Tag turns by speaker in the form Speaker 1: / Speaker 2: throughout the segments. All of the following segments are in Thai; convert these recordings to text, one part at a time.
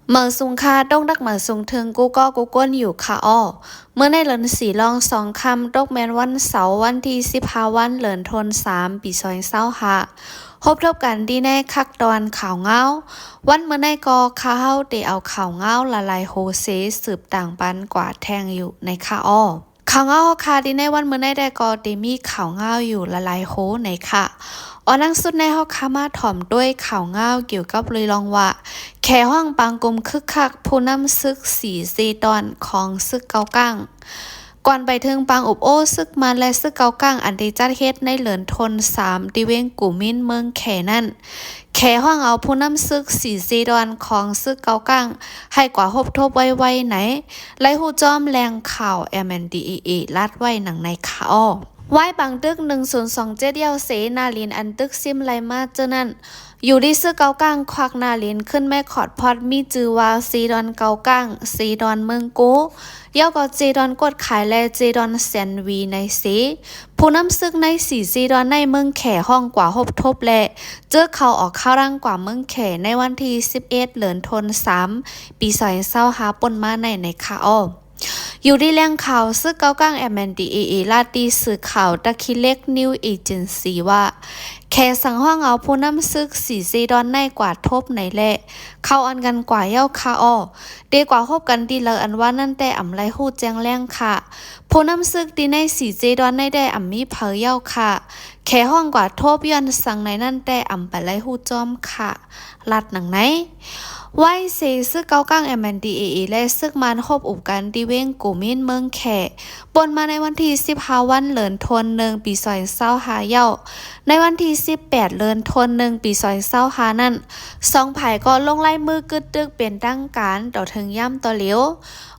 Speaker 1: เหมือซุงคาต้องดักเหมือซุงถึงกูก็กูก้นอยู่ค่ะอ้อเมื่อในเหลินสีลองสองคำตกแมนวันเสาร์วันที่15วันเหลินทน3 ปีซอยเศร้าหะพบทบกันดีแน่คักตอนข่าวเงาวันเมื่อในกอข้าวเดเอาข่าวเงาละลายโฮเซสืบต่างปันกว่าแทงอยู่ในค่ะอ้อข่าวเงาคาดีในวันเมื่อในได้กอเดมีข่าวเงาอยู่ละลายโฮในค่ะออนังสุดในห้องคามาถ่อมด้วยข่าวเงาเกี่ยวกับเลยลองว่าแค่ห้องปังกลมคึกคักผู้นำซึก4 ตอนของซึกเกาก้างก่อนไปถึงปังอบโอ้ซึกมันและซึกเกาก้างอันได้จัดเฮ็ดในเหลินทน3 ดิเวงกูมินเมืองแขนั่นแขห้องเอาผู้นำซึก4 ตอนของซึกเกาก้างให้กว่าฮบทบไว้ไหนไล่หูจอมแรงข่าว MNDAA ลาดไว้หนังในข่าวไว้บางตึก1027เดียวเสนาลินอันตึกซิมไลมาเจอนั่นอยู่ที่ซื้อเกาก้างควักนาลินขึ้นแม่ขอดพอดมีจือว่าซีดอนเกาก้างซีดอนเมืองโกเย้าก็จีดอนกดขายและจีดอนแซนวีในสีผู้นำซึกใน4 จีดอนในเมืองแขห้องกว่าฮบทบและเจอเขาออกข้าวร่างกว่าเมืองแขในวันที่11เหลือนทน3 ปี2025ปนมาในค่ะอ้ออยู่ที่แหล่งข่าวซึกเกาก้าง MNDAA ลาตีสื่อข่าวตะคิเล็กนิวเอเจนซี่ว่าแค่สั่งห้องเอาผู้นำซึก4 จีดอนในกว่าทบในแหละเข้าอันกันกว่าเย้าคาอ้อดีกว่าฮบกันดีเลยอันว่านั่นแต่อ่ำไรฮู้แจ้งแรงค่ะผู้นำซึกดีใน4 จีดอนในได้อ่ำมีเพอเย้าค่ะแค่ห้องกว่าทบย้อนสั่งในนั่นแต่อ่ำไปไรฮู้จอมค่ะลัดหนังไหนไว้เซซึกเกาก้าง MNDAA และซึกมันฮบอุบกันดีเว้งกูมินเมืองแขปนมาในวันที่15วันเหลินทน1 ปี2025เย้าในวันที่18เดือนธันวาคมปี2025นั่น2 ไผ่ก็ลงไล่มือกึดตึกเป็นตั้งการต่อถึงย่ำต่อเหลียว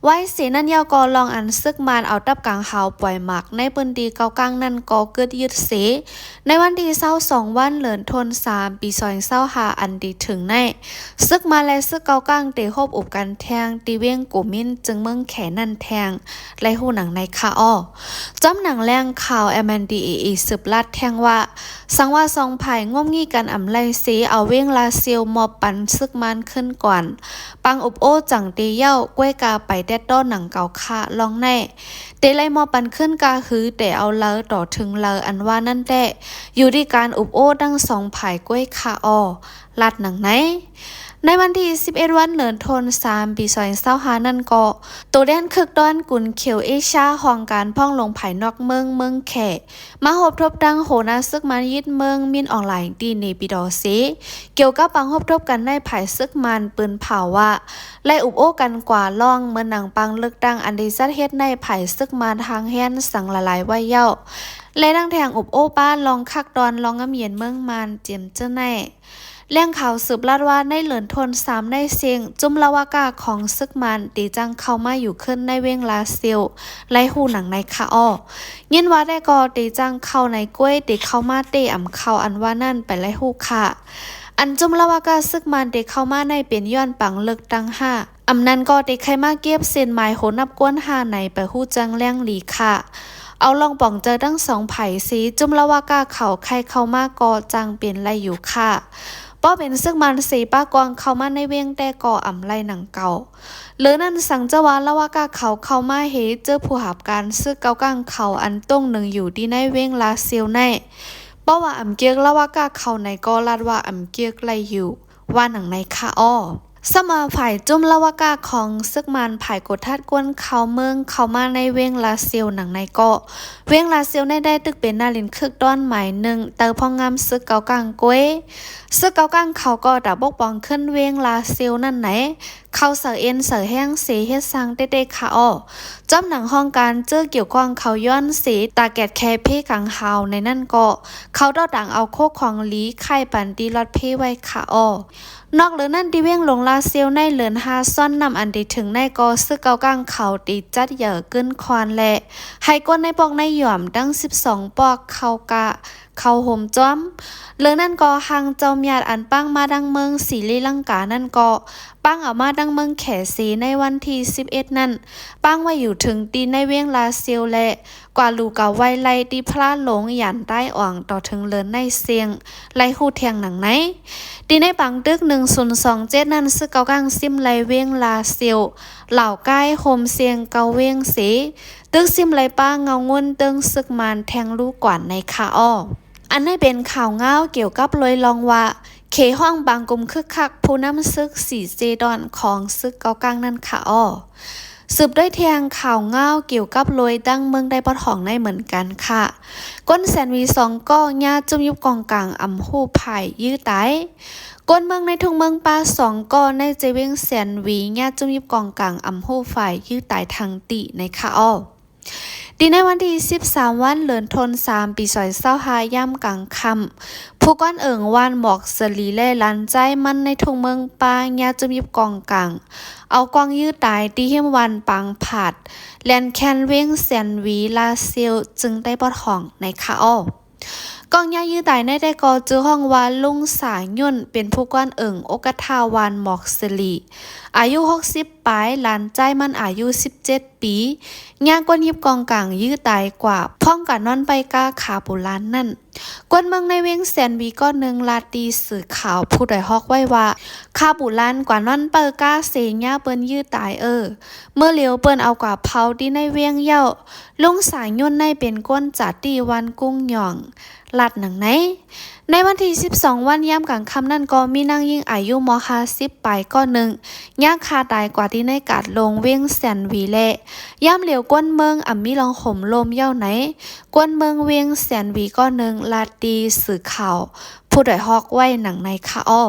Speaker 1: ไว้เสนั่นยาวก็ลองอันซึกมานเอาตับกลางเฮาปล่อยหมักในปืนดีเกากลางนั่นก็กึดยึดเสในวันที่22วันเหลือนทน3 ปี2025อันดีถึงในซึกมาและซึกเกากลางเตะฮบอุบกันแทงตีเวียงกูมินจึงเมืองแขนั่นแทงไล่หูหนังในคาอ้อจำหนังแรงข่าว MNDAA สืบลัดแทงว่าสังว่า2 ไผ่ง่มงี้กันอ่ำไล่เสเอาเว้งลาเซียวมอบปันซึกมันขึ้นก่อนปังอุบโอจังตีเย้าก้วยกาไปแดดต้อหนังเก่าค่ะลองแน่เตไลมอปันขึ้นกาคือแต่เอาเลอต่อถึงเลออันว่านั่นแต่อยู่ที่การอุบโอดัง2 ไผ่ก้วยค่ะอ้อลัดหนังไหนในวันที่11วันเหลือนทน3 ปี2025นั่นก็ตัวแดนคึกดอนกุนเขียวเอชาห้องการพ่องลงไผ่นอกเมืองแขมาหบทบดังโหนาซึกมันยึดเมืองมินออนไลน์ดีในปีดอเซเกี่ยวกับปังหบทบกันในไผ่ซึกมันปืนเผาว่าไล่อุบโอกันกว่าล่องเมื่อหนังปังเลือกดังอันดีซัดเฮ็ดในไผ่ซึกมันทางแฮนสั่งละลายไว้เย้าและดังแทงอุบโอป้าลองคักดอนลองงำเย็นเมืองมันเจียมเจ้าแน่แหล่งข่าวสืบลาดว่าในเหลินทน3ในเซียงจุมละวากาของซึกมันตีจังเข้ามาอยู่ขึ้นในเว้งลาเซียวไล่หูหนังในคาอ้อยินว่าได้ก็ตีจังเข้าในกล้วยตีเข้ามาเตอ่ำเข้าอันว่านั่นไปไล่หูค่ะอันจุมละวากาซึกมันตีเข้ามาในเป็นย้อนปังเลิกตั้ง5อำนั้นก็ตีใครมาเก็บเส้นไม้โหนับก้น5ในไปหูจังแรงหลีค่ะเอาลองป่องเจอทั้ง2 ไผ่สีจุมละวากาเขาใครเข้ามาก็จังเปลี่ยนไล่อยู่ค่ะป้อเป็นซึ่งมันสีป้ากวางเข้ามาในเวียงแต่ก่ออ่ำไล่หนังเก่าหรือนั่นสังเจาวาละว่ากาเขาเข้ามาเฮเจอผู้หับการซึกเกาก้างเขาอันต้งหนึ่งอยู่ที่ในเวียงลาเซียวแน่ป้อว่าอ่ำเกียกละว่ากาเขาในก็ลาดว่าอ่ำเกียกไล่อยู่ว่าหนังในคาอ้อสมาฝ่ายจุ่มละวากาของซึกมันไผ่กดทัดกวนเขาเมืองเขามาในเวียงลาเซียวหนังในเกาะเวียงลาเซียวในได้ตึกเป็นนาลินคึกด้อนหมายหนึ่งเตอพองงามซึกเกากลางก้วยซึกเกากลางเขาก็ดับบกปองขึ้นเวียงลาเซียวนั่นไหนเขาเสือเอ็นเสือแห้งสีเฮ็ดซังเด็กๆค่ะอ้อจำหนังห้องการเจอเกี่ยวข้องเขาย้อนสีตาแกดแคเพ่กังเฮาในนั่นก็เขาดอดังเอาโคของลีไข่ปันดีลอดเพ่ไว้ค่ะอ้อนอกเหลือนั่นดีเวียงหลงลาเซียวในเหลือน5ซ่อนนำอันดีถึงในกอซึกเกากลางเขาตีจัดเหยื่อขึ้นควานและให้ก้นในปอกในหย่อมดัง12 ปอกเขากะ เข้าห่มจ้อมเรื่องนั่นก็หังเจ้าญาติอันปังมาดังเมืองศรีลังกานั่นก็ปังเอามาดังเมืองแขสีในวันที่11นั่นปังไว้อยู่ถึงตีในเวียงลาเซียวและกว่าลูกาไวไลตีพระหลงหยันใต้อ่องต่อถึงเลินในเสียงไล่คู่เทียงหนังไหนตีในปังตึก1027นั่นซึกเกากังซิมไลเวียงลาเซียวเหล่าใกล้โฮมเสียงเกาเวียงสีตึกซิมไลป้าเงางุนตึงซึกมันแทงลูกกว่าในคาอ้ออันนี้เป็นข่าวเงาเกี่ยวกับลอยลองว่าเคห้องบางกลุ่มคึกคักผู้นำซึกสีเจดอนของซึกเกากังนั่นค่ะอ้อสืบด้วยแทงข่าวเงาเกี่ยวกับลอยดังเมืองได้ปะทองในเหมือนกันค่ะก้นแสนวี2ก็ญาจุ่มยุบกองกลางอำหูไผ่ยื้อไตก้นเมืองในทุ่งเมืองป้า2ก็ในเจเวียงแสนวีญาจุ่มยุบกองกลางอำหูไผ่ยื้อไตทางติในค่ะอ้อดีในวันที่13วันเดือนธันวาคมปี2025ย่ำกลางค่ำผู้ก้อนเอิงวานหมอกสลีเล่ลันใจมันในทุ่งเมืองปางยาจุมยิบกองกลางเอากองยืดตายที่เฮมวันปางผาดแลนแคนเว้งแสนวีลาเซียวจึงได้ปอดห้องในคาอ้อกองยายืดตายในได้กอจื้อห้องวานลุงสายย่นเป็นผู้ก้อนเอิงโอกทาวานหมอกสลีอายุ60ปลายหลานใจมันอายุ17ปีญากวนยิบกองกลางยื้อตายกว่าพ้องกันนอนไปกาขาปุล้านนั่นกวนเมืองในเวียงแสนวีก็หนึ่งลาตีสื่อข่าวผู้ใดฮอกไว้ว่าคาปุล้านกว่านอนเปิกาเสียเปิ้นยื้อตายเมื่อเหลียวเปิ้นเอากว่าเผาที่ในเวียงเย้าลุงสายย่นในเป็นก้นจัดตีวันกุ้งหย่องลัดหนังไหนในวันที่12วันย่ำกลางค่ำนั่นก็มีนางยิ่งอายุม50ปลายก็หนึ่งยากคาตายกว่าที่ในกาดลงเวียงแสนวีเละย่ำเหลียวก้นเมืองอ่ำมีลองห่มลมเย้าไหนก้นเมืองเวียงแสนวีก็หนึ่งลาตีสื่อข่าวผู้ใดฮอกไว้หนังในคาอ้อ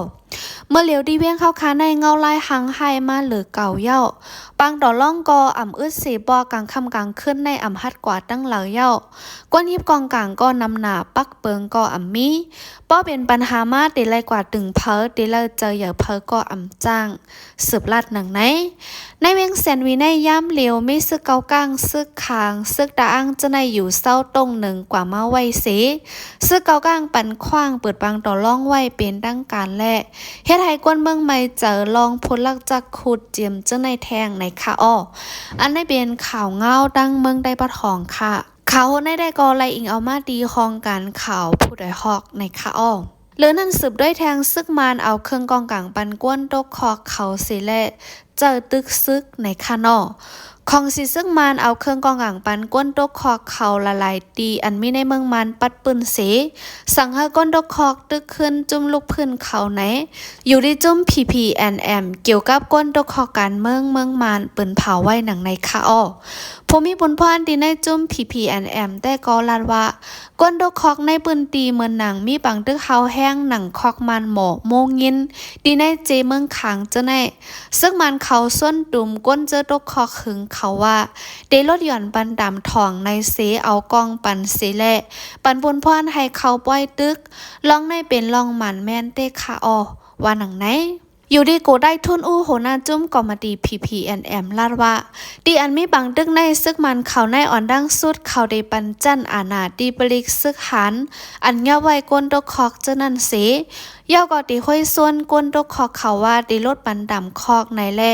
Speaker 1: เมื่อเหลียวดีเวียงเข้าคาในเงาลายหังไห้มาหรือเก่าเย้าปังต่อล่องกออ่ำอึดสีบอกลางค่ำกลางขึ้นในอ่ำฮัดกว่าตั้งเหล่าเย้าก้นยิบกองกลางก็นำหนาปักเปิงก็อ่ำมีป้อเป็นปัญหามาเดลัยกว่าตึงเพอเดลัยเจออย่าเพอก็อ่ำจ้างสืบลัดหนังไหนในเวียงแสนวีในย่ำเหลียวไม่ซึกเกากลางซึกคางซึกดาอ้างจะในอยู่เศร้าตรงหนึ่งกว่ามาไว้เสซึกเกากลางปันคว้างเปิดปังต่อล่องไว้เป็นดังการแลเฮ็ดให้กวนเมืองไม่เจอลองพลลักจักขุดเจียมเจ้าในแทงในคาอ้ออันได้เป็นข่าวเงาดังเมืองได้ปะทองค่ะเขาได้กอไลอิงเอามาดีคองการข่าวผู้ใดฮอกในคาอ้อหรือนั่นสืบด้วยแทงซึกมานเอาเครื่องกองกลางปันก้วนตกคอกเขาสิแลเจอตึกซึกในคานอของสิซึ่งมันเอาเครื่องกองอ่างปันก้นตกคอกเขาละลายตีอันมีในเมืองมันปัดปืนเสสั่งให้ก้นตกคอกตึกขึ้นจุ่มลูกพื้นเขาไหนอยู่ที่จุ่ม PPNM เกี่ยวกับก้นตกคอกการเมืองมันปืนเผาไว้หนังในคาอ้อผู้มีบุญพรดีในจุ่ม PPNM แต่ก็ลาดว่าก้นตกคอกในปืนตีเหมือนหนังมีปังตึกเฮาแห้งหนังคอกมันหมอโมงินดีในเจเมืองขางเจ้าในซึ่งมันเขาส้นตุ่มก้นเจอตกคอกขึงเขาว่าได้ลดหย่อนปันดำทองในเสเอากองปันเสแลปันบุญพรให้เขาปล่อยตึกลองในเป็นลองหมันแม่นเตคาออว่าหนังไหนอยู่ดีโกได้ทุนอู้โหนาจุ้มกอมาดี PPNM ลาดว่าดีอันมีบางตึกในซึกมันเขาในอ่อนดังสุดเขาได้ปันจันอาณาดีปริกซึกหันอันย่อไว้ก้นตกคอกเจ้านั่นเสย่อก็ตีค่อยส่วนก้นตกคอกเขาว่าดีลดปันดำคอกในแหละ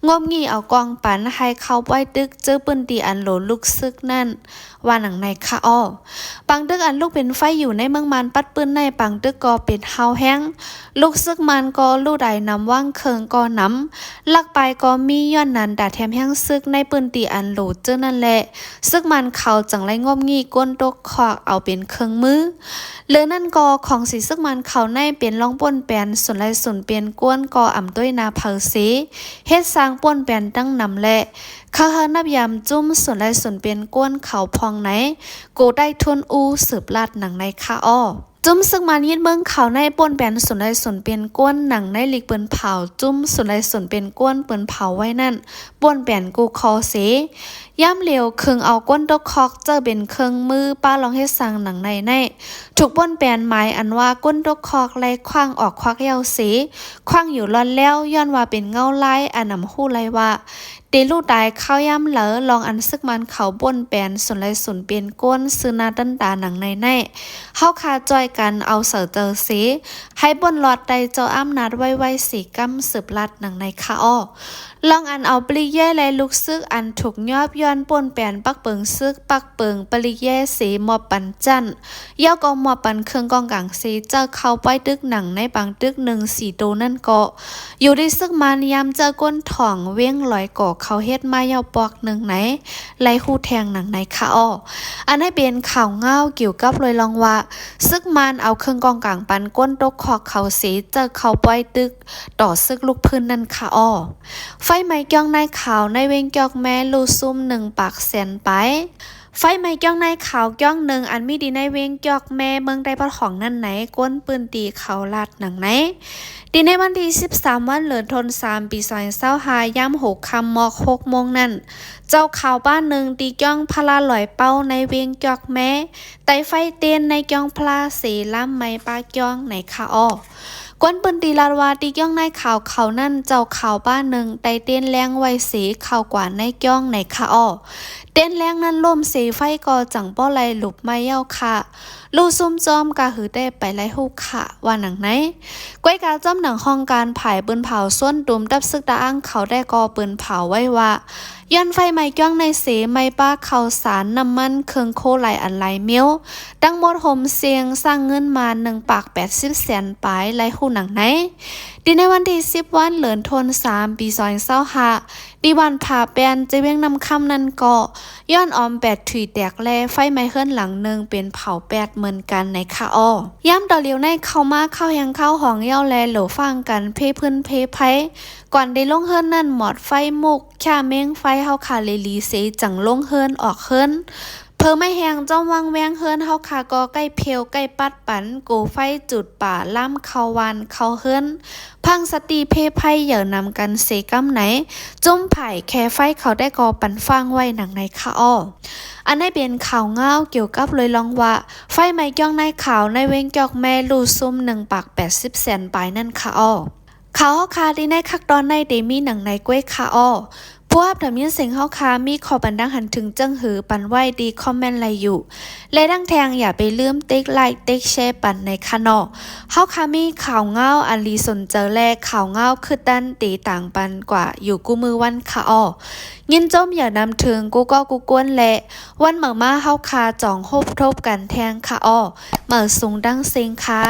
Speaker 1: งบงี้เอากองปันให้เขาปล่อยตึกเจอปืนตีอันโหลลูกซึกนั่นว่าหนังในคาอ้อปังตึกอันลูกเป็นไฟอยู่ในเมืองมันปัดปืนในปังตึกก็เป็นเฮาแห้งลูกซึกมันก็ลูกใดนำว่างเคิงก็น้ำลักไปก็มีย้อนนั้นด่าแถมแห้งซึกในปืนตีอันโหลเจอนั่นแหละซึกมันเขาจังไรงบงี้ก้นตกคอกเอาเป็นเครื่องมือเลือนั่นก็ของสีซึกมันเขาในเป็นลองป่นแปนส่วนไรส่วนเปลี่ยนก้นก็อ่ำด้วยนาเผาเสเฮ็ดสร้างป่นแปนตั้งนำแหละข้าเฮนับยามจุ้มส่วนไรส่วนเปลี่ยนก้นเขาพองไหนกูได้ทุนอูสืบลาดหนังในคาอ้อจุ้มซึ่งมันยินเมืองเขาในป่นแปนส่วนไรส่วนเปลี่ยนก้นหนังในลิกเปิ้นเผาจุ้มส่วนไรส่วนเป็นก้นเปิ้นเผาไว้นั่นป่นแปนกูคอเสย่ำเหลียวเคืองเอาก้นตกคอกเจอเป็นเครื่องมือป้าลองให้สั่งหนังในถูกป่นแปนหมายอันว่าก้นตกคอกไล่คว้างออกควักเยาเสคว้างอยู่ร้อนแล้วย้อนว่าเป็นเงาไล่อันนำหู้ไล่ว่า ตีลูกตายเข้าย่ำเหลอลองอันซึกมันเขาบนแปนส่วนไรส่วนเปลี่ยนก้นซื้อนาดันตาหนังในแน่เฮาคาจอยกันเอาเสือเจอสีให้บนหลอดใดเจ้าอ้ำนัดไว้สีกำสืบลัดหนังในคาอ้อลองอันเอาปริเย่และลูกซึกอันถูกยอบย้อนป่นแปนปักเปิงซึกปักเปิงปริเย่สีหมอบปันจันย่อกองหมอบปันเครื่องกองกลางสีเจ้าเข้าไปตึกหนังในบางตึกหนึ่งสีโตนั่นก็อยู่ได้ซึกมันยามเจอก้นถ่องเว้งลอยก่อเขาเฮ็ดมาเยาปอกหนึ่งไหนไล่คู่แทงหนังในคาอ้ออันให้เป็นข่าวเงาเกี่ยวกับเลยลองว่าซึกมันเอาเครื่องกองกลางปันก้นตกขอกเขาสีเจอเขาปล่อยตึกต่อซึกลูกพื้นนั่นคาอ้อไฟไหม้ก้องในข่าวในเวงกอกแม่ลูซุ่ม1 ปากแสนไปไฟไหม้ก้องในข่าวก้องหนึ่งอันมีดีในเวงกอกแม่เมืองได้ปะของนั่นไหนก้นปืนตีเขาลาดหนังไหนดีในวันที่13วันเดือนธันวาคมปี2025ย่ำ6 ค่ำม6 โมงนั่นเจ้าข่าวบ้านหนึ่งตีก้องพลาลอยเป้าในเวงกอกแม่ไตไฟเตียนในก้องพลาสีล้ำไม้ปาก้องในคาอ้อกวนปืนตีลาดวาตีก้องในข่าวเขานั่นเจ้าข่าวบ้านหนึ่งไตเตียนแรงไวสีข่าวกว่าในก้องในคาอ้อเต้นแรงนั้นล่มสีไฟกอจังป้อไหลหลุบไม่เย้าค่ะลูซุ่มจอมกะหือได้ไปไล่ฮูกค่ะว่าหนังไหนก้วยกาจอมหนังห้องการผายปืนเผาส่วนตุ่มดับซึกตาอ้างเขาได้กอปืนเผาไว้ว่าย้อนไฟไหม้ก้องในเสไม้ป้าข่าวสารน้ำมันเครื่องโคไหลอันไหลเมี้ยวตั้งหมดห่มเสียงสร้างเงินมา1 ปาก80 แสนปลายไล่ฮู้หนังไหนดีในวันที่10วันเดือนธันวาคมปี2025ดีวันผ่าแปนจะเวียงนำคำนั้นก็ย้อนออม8ถุยแตกแลไฟไหม้เฮือนหลังหนึ่งเป็นเผา8เหมือนกันในคาอ้อย่ำต่อเลียวในเข้ามาเข้ายังเข้าห้องเย้าแลโหลฟังกันเพพื้นเพไพก่อนได้ลงเฮือนนั่นหมอดไฟมุกข่าเม้งไฟเฮาคาเลลีเสจังลงเฮือนออกเฮือนเพิ่มไม่แหงจ้อมวังแวงเฮือนเฮาคากอใกล้เพลใกล้ปัดปันโกไฟจุดป่าล่ำเขาวานเขาเฮือนพังสติเพไพอย่านำกันเสกำไหนจุ่มไผ่แค่ไฟเขาได้กอปันฟังไว้หนังในคาอ้ออันได้เป็นข่าวเงาเกี่ยวกับเลยลองว่าไฟไหม้ก้องในข่าวในเวงกอกแม่ลูซุ่ม1 ปาก80 แสนปลายนั่นคาอ้อข่าวเฮาคาดีในคักตอนในเดมีหนังในก้วยคาอ้อพวกทำยินเสียงเฮาคามีขอบันดังหันถึงจังหือปันไว้ดีคอมเมนต์ไรอยู่และดังแทงอย่าไปลืมติ๊กไลค์ติ๊กแชร์ปันในคานอเฮาคามีข่าวเงาอันลีสนเจอแลข่าวเงาคือดันตีต่างปันกว่าอยู่กูมือวันคาอ้อยินจมอย่านำถึงกูก็กูกวนแหละวันเหมือมาเฮาคาจ่องโฮบทบกันแทงคาอ้อเหมือสูงดังเซิงค่ะ